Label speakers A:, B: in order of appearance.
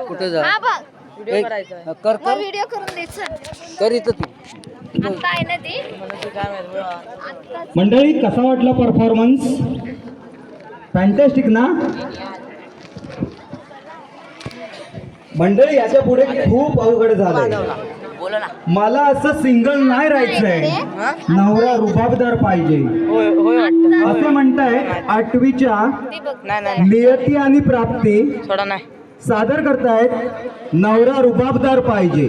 A: कुठे जा व्हिडिओ करायचा कर कर
B: व्हिडिओ करून द्यायचा
A: कर इथं तू
B: आता आहे ना ती
C: मंडळी कसा वाटला परफॉर्मन्स? फॅन्टॅस्टिक ना मंडळी? याच्या पुढे खूप अवघड झालंय. मला असं सिंगल नाही राहायचंय, नवरा रुबाबदार पाहिजे असे म्हणताय. 8वीच्या नियती आणि प्राप्ती सादर करतायत. नवरा रुबाबदार पाहिजे.